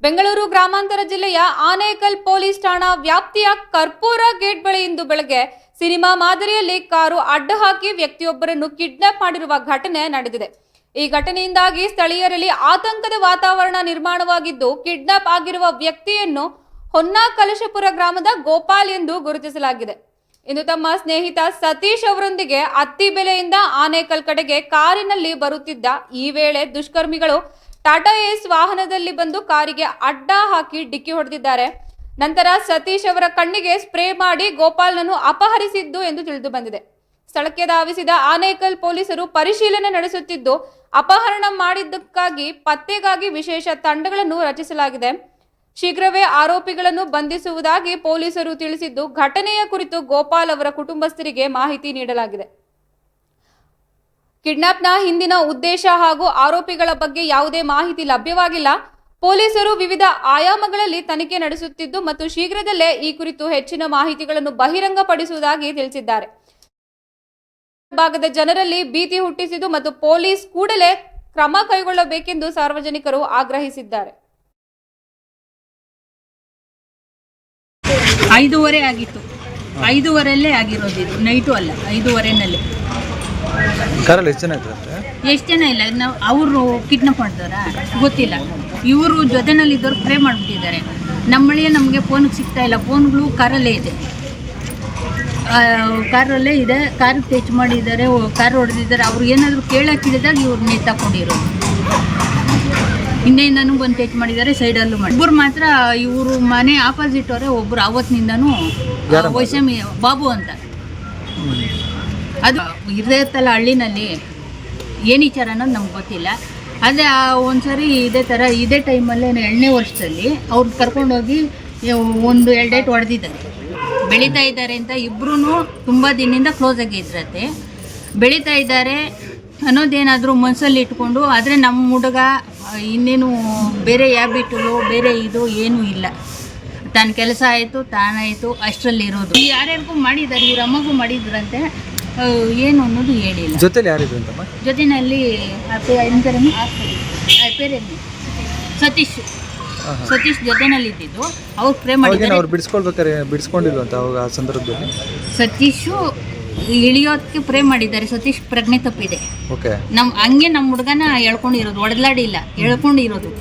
ಬೆಂಗಳೂರು ಗ್ರಾಮಾಂತರ ಜಿಲ್ಲೆಯ ಆನೇಕಲ್ ಪೊಲೀಸ್ ಠಾಣಾ ವ್ಯಾಪ್ತಿಯ ಕರ್ಪೂರ ಗೇಟ್ ಬಳಿ ಇಂದು ಬೆಳಗ್ಗೆ ಸಿನಿಮಾ ಮಾದರಿಯಲ್ಲಿ ಕಾರು ಅಡ್ಡ ಹಾಕಿ ವ್ಯಕ್ತಿಯೊಬ್ಬರನ್ನು ಕಿಡ್ನಾಪ್ ಮಾಡಿರುವ ಘಟನೆ ನಡೆದಿದೆ. ಈ ಘಟನೆಯಿಂದಾಗಿ ಸ್ಥಳೀಯರಲ್ಲಿ ಆತಂಕದ ವಾತಾವರಣ ನಿರ್ಮಾಣವಾಗಿದ್ದು, ಕಿಡ್ನಾಪ್ ಆಗಿರುವ ವ್ಯಕ್ತಿಯನ್ನು ಹೊನ್ನಾಕಲಶಪುರ ಗ್ರಾಮದ ಗೋಪಾಲ್ ಎಂದು ಗುರುತಿಸಲಾಗಿದೆ. ಇಂದು ತಮ್ಮ ಸ್ನೇಹಿತ ಸತೀಶ್ ಅವರೊಂದಿಗೆ ಅತ್ತಿಬೆಲೆಯಿಂದ ಆನೇಕಲ್ ಕಡೆಗೆ ಕಾರಿನಲ್ಲಿ ಬರುತ್ತಿದ್ದ ಈ ವೇಳೆ ದುಷ್ಕರ್ಮಿಗಳು ಟಾಟಾ ಏಸ್ ವಾಹನದಲ್ಲಿ ಬಂದು ಕಾರಿಗೆ ಅಡ್ಡ ಹಾಕಿ ಡಿಕ್ಕಿ ಹೊಡೆದಿದ್ದಾರೆ. ನಂತರ ಸತೀಶ್ ಅವರ ಕಣ್ಣಿಗೆ ಸ್ಪ್ರೇ ಮಾಡಿ ಗೋಪಾಲ್ನನ್ನು ಅಪಹರಿಸಿದ್ದು ಎಂದು ತಿಳಿದು ಬಂದಿದೆ. ಸ್ಥಳಕ್ಕೆ ಧಾವಿಸಿದ ಆನೇಕಲ್ ಪೊಲೀಸರು ಪರಿಶೀಲನೆ ನಡೆಸುತ್ತಿದ್ದು, ಅಪಹರಣ ಮಾಡಿದ್ದಕ್ಕಾಗಿ ಪತ್ತೆಗಾಗಿ ವಿಶೇಷ ತಂಡಗಳನ್ನು ರಚಿಸಲಾಗಿದೆ. ಶೀಘ್ರವೇ ಆರೋಪಿಗಳನ್ನು ಬಂಧಿಸುವುದಾಗಿ ಪೊಲೀಸರು ತಿಳಿಸಿದ್ದು, ಘಟನೆಯ ಕುರಿತು ಗೋಪಾಲ್ ಅವರ ಕುಟುಂಬಸ್ಥರಿಗೆ ಮಾಹಿತಿ ನೀಡಲಾಗಿದೆ. ಕಿಡ್ನಾಪ್ನ ಹಿಂದಿನ ಉದ್ದೇಶ ಹಾಗೂ ಆರೋಪಿಗಳ ಬಗ್ಗೆ ಯಾವುದೇ ಮಾಹಿತಿ ಲಭ್ಯವಾಗಿಲ್ಲ. ಪೊಲೀಸರು ವಿವಿಧ ಆಯಾಮಗಳಲ್ಲಿ ತನಿಖೆ ನಡೆಸುತ್ತಿದ್ದು ಮತ್ತು ಶೀಘ್ರದಲ್ಲೇ ಈ ಕುರಿತು ಹೆಚ್ಚಿನ ಮಾಹಿತಿಗಳನ್ನು ಬಹಿರಂಗಪಡಿಸುವುದಾಗಿ ತಿಳಿಸಿದ್ದಾರೆ. ಭಾಗದ ಜನರಲ್ಲಿ ಭೀತಿ ಹುಟ್ಟಿಸಿದ್ದು ಮತ್ತು ಪೊಲೀಸ್ ಕೂಡಲೇ ಕ್ರಮ ಕೈಗೊಳ್ಳಬೇಕೆಂದು ಸಾರ್ವಜನಿಕರು ಆಗ್ರಹಿಸಿದ್ದಾರೆ. 5:30 ಆಗಿತ್ತು. 5:30 ಆಗಿರೋದು ಇದು, ನೈಟು ಅಲ್ಲ, 5:30 ಎಷ್ಟು ಜನ ಇಲ್ಲ. ನಾವು ಅವರು ಕಿಡ್ನಾಪ್ ಮಾಡ್ತಾರ ಗೊತ್ತಿಲ್ಲ. ಇವರು ಜೊತೆನಲ್ಲಿದ್ದವ್ರು ಪ್ರೇ ಮಾಡಿಬಿಟ್ಟಿದ್ದಾರೆ. ನಮ್ಮಳಿಯ ನಮಗೆ ಫೋನಿಗೆ ಸಿಗ್ತಾ ಇಲ್ಲ. ಫೋನ್ಗಳು ಕಾರಲ್ಲೇ ಇದೆ, ಕಾರಿಗೆ ಟಚ್ ಮಾಡಿದ್ದಾರೆ, ಕಾರ್ ಹೊಡೆದಿದ್ದಾರೆ. ಅವ್ರು ಏನಾದರೂ ಕೇಳಕ್ಕಿಳಿದಾಗ ಇವ್ರು ನೇತಾಕೊಂಡಿರೋದು. ಹಿಂದೆಯಿಂದನೂ ಬಂದು ಟಚ್ ಮಾಡಿದ್ದಾರೆ, ಸೈಡಲ್ಲೂ ಮಾಡಿ. ಒಬ್ಬರು ಮಾತ್ರ ಇವರು ಮನೆ ಆಪೋಸಿಟ್ ಅವರೇ, ಒಬ್ಬರು ಆವತ್ತಿನಿಂದನೂ ವೈಷಮಿ ಬಾಬು ಅಂತ. ಅದು ಇರ್ತಲ್ಲ ಹಳ್ಳಿನಲ್ಲಿ, ಏನು ವಿಚಾರ ಅನ್ನೋದು ನಮ್ಗೆ ಗೊತ್ತಿಲ್ಲ. ಆದರೆ ಒಂದ್ಸರಿ ಇದೇ ಟೈಮಲ್ಲೇ 2ನೇ ವರ್ಷದಲ್ಲಿ ಅವ್ರು ಕರ್ಕೊಂಡೋಗಿ 1-2 ಏಟು ಹೊಡೆದಿದ್ದಾರೆ. ಬೆಳೀತಾ ಇದ್ದಾರೆ ಅಂತ ಇಬ್ಬರೂ ತುಂಬ ದಿನದಿಂದ ಕ್ಲೋಸ್ ಆಗಿದ್ರತ್ತೆ. ಬೆಳೀತಾ ಇದ್ದಾರೆ ಅನ್ನೋದೇನಾದರೂ ಮನಸ್ಸಲ್ಲಿ ಇಟ್ಕೊಂಡು, ಆದರೆ ನಮ್ಮ ಹುಡುಗ ಇನ್ನೇನು ಬೇರೆ ಹ್ಯಾಬಿಟು ಬೇರೆ ಇದು ಏನೂ ಇಲ್ಲ. ತನ್ನ ಕೆಲಸ ಆಯಿತು, ತಾನಾಯಿತು, ಅಷ್ಟರಲ್ಲಿ ಇರೋದು. ಯಾರ್ಯಾರಿಗೂ ಮಾಡಿದ್ದಾರೆ, ಇವ್ರ ಅಮ್ಮಗೂ ಮಾಡಿದ್ರಂತೆ. ಏನು ಅನ್ನೋದು ಹೇಳಿಲ್ಲ. ಜೊತೆಯಲ್ಲಿ ಸತೀಶ್ ಜೊತೆನಲ್ಲಿ ಇದ್ದಿದ್ದು. ಅವ್ರು ಪ್ರೇ ಮಾಡಿದ್ದಾರೆ. ಸತೀಶು ಇಳಿಯೋದಕ್ಕೆ ಪ್ರೇ ಮಾಡಿದ್ದಾರೆ. ಸತೀಶ್ ಪ್ರಜ್ಞೆ ತಪ್ಪಿದೆ. ನಮ್ಮ ಹುಡುಗನ ಎಳ್ಕೊಂಡಿರೋದು, ಒಡೆದಾಡಿಲ್ಲ, ಎಳ್ಕೊಂಡಿರೋದು.